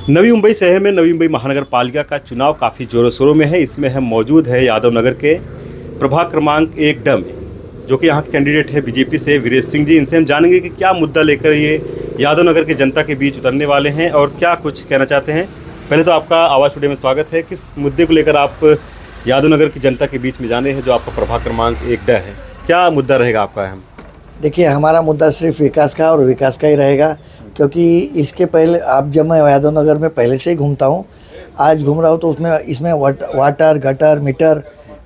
नवी मुंबई शहर में नवी मुंबई महानगर पालिका का चुनाव काफ़ी जोरों शोरों में है। इसमें हम मौजूद है यादव नगर के प्रभाग क्रमांक 1 में, जो कि यहाँ के कैंडिडेट है बीजेपी से वीरेश सिंह जी। इनसे हम जानेंगे कि क्या मुद्दा लेकर ये यादव नगर की जनता के बीच उतरने वाले हैं और क्या कुछ कहना चाहते हैं। पहले तो आपका आवाज़ स्टूडियो में स्वागत है। किस मुद्दे को लेकर आप यादव नगर की जनता के बीच में जाने हैं, जो आपका प्रभाग क्रमांक 1 है, क्या मुद्दा रहेगा आपका अहम? देखिए, हमारा मुद्दा सिर्फ विकास का और विकास का ही रहेगा, क्योंकि इसके पहले जब मैं यादव नगर में पहले से ही घूमता हूँ, आज घूम रहा हूँ, तो इसमें वाटर गटर मीटर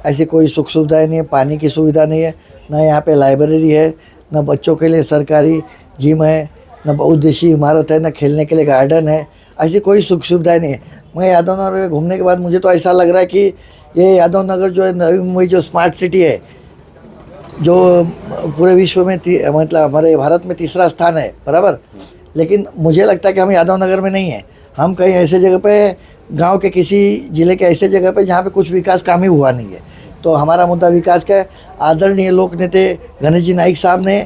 ऐसी कोई सुख सुविधाएं नहीं है। पानी की सुविधा नहीं है, न यहाँ पे लाइब्रेरी है, न बच्चों के लिए सरकारी जिम है, न बहुउद्देशीय इमारत है, न खेलने के लिए गार्डन है। ऐसी कोई सुख सुविधाएं नहीं है। मैं यादव नगर में घूमने के बाद मुझे तो ऐसा लग रहा है कि ये यादव नगर जो है, नवी मुंबई जो स्मार्ट सिटी है, जो पूरे विश्व में मतलब हमारे भारत में तीसरा स्थान है बराबर, लेकिन मुझे लगता है कि हम यादव नगर में नहीं हैं। हम कहीं ऐसे जगह पे, गांव के किसी ज़िले के ऐसे जगह पे जहाँ पे कुछ विकास काम ही हुआ नहीं है। तो हमारा मुद्दा विकास का है। आदरणीय लोक नेता गणेश जी नाइक साहब ने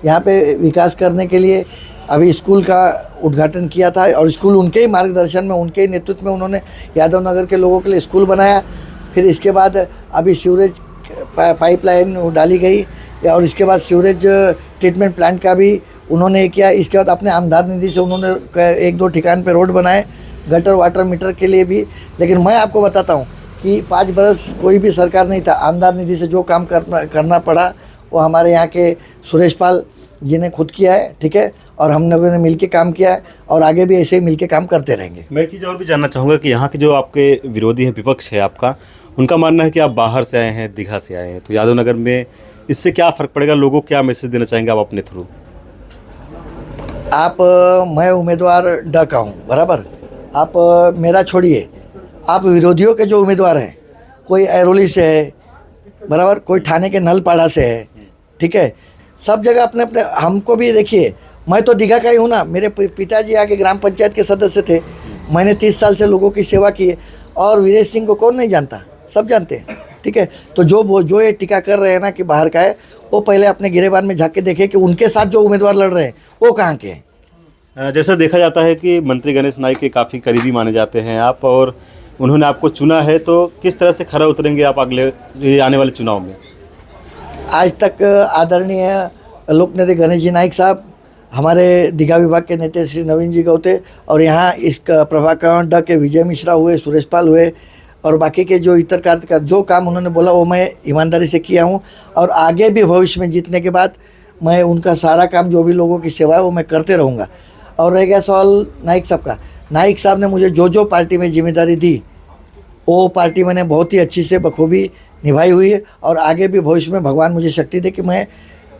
यहाँ पे विकास करने के लिए अभी स्कूल का उद्घाटन किया था, और स्कूल उनके ही मार्गदर्शन में, उनके ही नेतृत्व में उन्होंने यादव नगर के लोगों के लिए स्कूल बनाया। फिर इसके बाद अभी सीवरेज पाइपलाइन डाली गई, और इसके बाद सीवरेज ट्रीटमेंट प्लांट का भी उन्होंने किया। इसके बाद अपने आमदार निधि से उन्होंने 1-2 ठिकान पे रोड बनाए, गटर वाटर मीटर के लिए भी। लेकिन मैं आपको बताता हूँ कि 5 बरस कोई भी सरकार नहीं था, आमदार निधि से जो काम करना पड़ा वो हमारे यहाँ के सुरेश पाल जी ने खुद किया है, ठीक है, और हम लोगों ने मिलके काम किया है, और आगे भी ऐसे ही मिलके काम करते रहेंगे। मैं एक चीज़ और भी जानना चाहूँगा कि यहाँ के जो आपके विरोधी हैं, विपक्ष है आपका, उनका मानना है कि आप बाहर से आए हैं, दीघा से आए हैं, तो यादव नगर में इससे क्या फ़र्क पड़ेगा? लोगों को क्या मैसेज देना चाहेंगे आप अपने थ्रू? मैं उम्मीदवार ड का हूँ बराबर। आप मेरा छोड़िए, आप विरोधियों के जो उम्मीदवार हैं, कोई ऐरोली से है बराबर, कोई ठाणे के नलपाड़ा से है, ठीक है, सब जगह अपने अपने। हमको भी देखिए, मैं तो दीघा का ही हूँ ना। मेरे पिताजी आगे ग्राम पंचायत के सदस्य थे। मैंने 30 साल से लोगों की सेवा की है, और वीरेश सिंह को कौन नहीं जानता, सब जानते हैं, ठीक है। तो जो ये टीका कर रहे हैं ना कि बाहर का है, वो पहले अपने गिरेबान में झाँक के देखे कि उनके साथ जो उम्मीदवार लड़ रहे हैं वो कहाँ के हैं। जैसा देखा जाता है कि मंत्री गणेश नाइक के काफ़ी करीबी माने जाते हैं आप, और उन्होंने आपको चुना है, तो किस तरह से खरा उतरेंगे आप अगले आने वाले चुनाव में? आज तक आदरणीय लोक नेता गणेश जी नाइक साहब, हमारे दीघा विभाग के नेता श्री नवीन जी गौते, और यहाँ इस प्रभाग क्रमांक के विजय मिश्रा हुए, सुरेश पाल हुए, और बाकी के जो इतर कार्य जो काम उन्होंने बोला वो मैं ईमानदारी से किया हूँ, और आगे भी भविष्य में जीतने के बाद मैं उनका सारा काम, जो भी लोगों की सेवा है, वो मैं करते रहूँगा। और रह गया सवाल नाइक साहब का, नाइक साहब ने मुझे जो पार्टी में जिम्मेदारी दी, वो पार्टी मैंने बहुत ही अच्छी से बखूबी निभाई हुई है, और आगे भी भविष्य में भगवान मुझे शक्ति दे कि मैं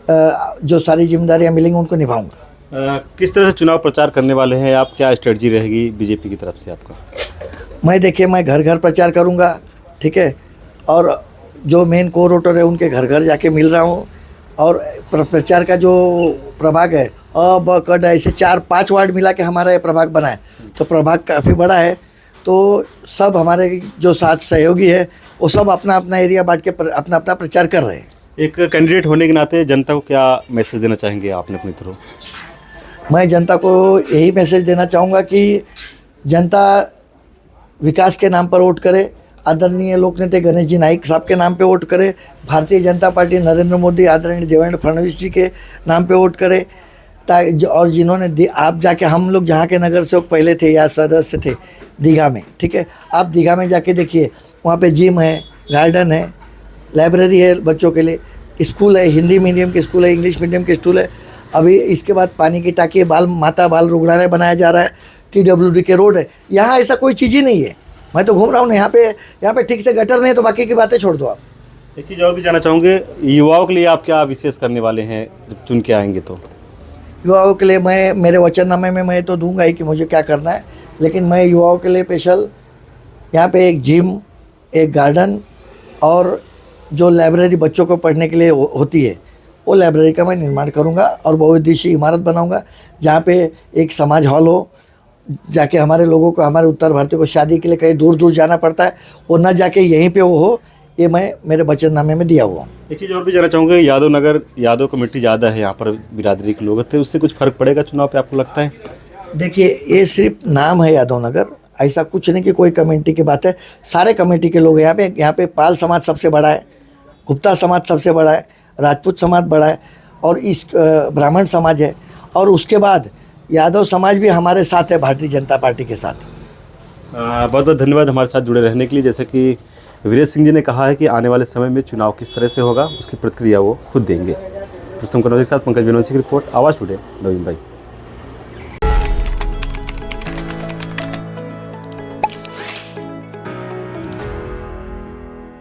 जो सारी जिम्मेदारियाँ मिलेंगी उनको निभाऊँगा। किस तरह से चुनाव प्रचार करने वाले हैं आप? क्या स्ट्रेटजी रहेगी बीजेपी की तरफ से आपका? मैं घर घर प्रचार करूंगा, ठीक है, और जो मेन कोर वोटर है उनके घर घर जाके मिल रहा हूँ, और प्रचार का जो प्रभाग है, ब क ड ऐसे 4-5 वार्ड मिला के हमारा ये प्रभाग बना है, तो प्रभाग काफ़ी बड़ा है। तो सब हमारे जो साथ सहयोगी है, वो सब अपना अपना एरिया बांट के अपना अपना प्रचार कर रहे हैं। एक कैंडिडेट होने के नाते जनता को क्या मैसेज देना चाहेंगे आपने अपने थ्रू? मैं जनता को यही मैसेज देना चाहूँगा कि जनता विकास के नाम पर वोट करे, आदरणीय लोक नेता गणेश जी नाइक साहब के नाम पे वोट करे, भारतीय जनता पार्टी नरेंद्र मोदी, आदरणीय देवेंद्र फडणवीस जी के नाम पे वोट करे, और जिन्होंने आप जाके, हम लोग जहाँ के नगर सेवक पहले थे या सदस्य थे दीघा में, ठीक है, आप दीघा में जाके देखिए, वहाँ पे जिम है, गार्डन है, लाइब्रेरी है बच्चों के लिए, स्कूल है, हिंदी मीडियम के स्कूल है, इंग्लिश मीडियम के स्कूल है। अभी इसके बाद पानी की टाँकी, माता बाल रुग्णालय बनाया जा रहा है, TWD के रोड है। यहाँ ऐसा कोई चीज़ ही नहीं है। मैं तो घूम रहा हूँ ना, यहाँ पे ठीक से गटर नहीं है, तो बाकी की बातें छोड़ दो आप। एक चीज़ और भी जानना चाहूँगे, युवाओं के लिए आप क्या विशेष करने वाले हैं जब चुन के आएंगे? तो युवाओं के लिए मैं, मेरे वचननामे में मैं तो दूंगा ही कि मुझे क्या करना है, लेकिन मैं युवाओं के लिए स्पेशल यहाँ पे एक जिम, एक गार्डन, और जो लाइब्रेरी बच्चों को पढ़ने के लिए होती है, वो लाइब्रेरी का मैं निर्माण करूँगा, और बहुउद्देशीय इमारत बनाऊँगा, जहाँ पे एक समाज हॉल हो, जाके हमारे लोगों को, हमारे उत्तर भारतीय को शादी के लिए कहीं दूर दूर जाना पड़ता है, वो ना जाके यहीं पे वो हो, ये मैं मेरे वचननामे में दिया हुआ हूँ। एक चीज़ और भी जानना चाहूँगा, यादव नगर, यादव कम्युनिटी ज़्यादा है यहाँ पर, बिरादरी के लोग थे, उससे कुछ फ़र्क पड़ेगा चुनाव पे आपको लगता है? देखिए, ये सिर्फ नाम है यादव नगर, ऐसा कुछ नहीं कि कोई कमेटी की बात है। सारे कमेटी के लोग यहाँ पे पाल समाज सबसे बड़ा है, गुप्ता समाज सबसे बड़ा है, राजपूत समाज बड़ा है, और इस ब्राह्मण समाज है, और उसके बाद यादव समाज भी हमारे साथ है, भारतीय जनता पार्टी के साथ। बहुत बहुत धन्यवाद हमारे साथ जुड़े रहने के लिए। जैसे कि वीरेश सिंह जी ने कहा है कि आने वाले समय में चुनाव किस तरह से होगा उसकी प्रतिक्रिया वो खुद देंगे। रुस्तम कनौजी के साथ पंकज बेनवासी की रिपोर्ट, आवाज़ टुडे, नवी मुंबई।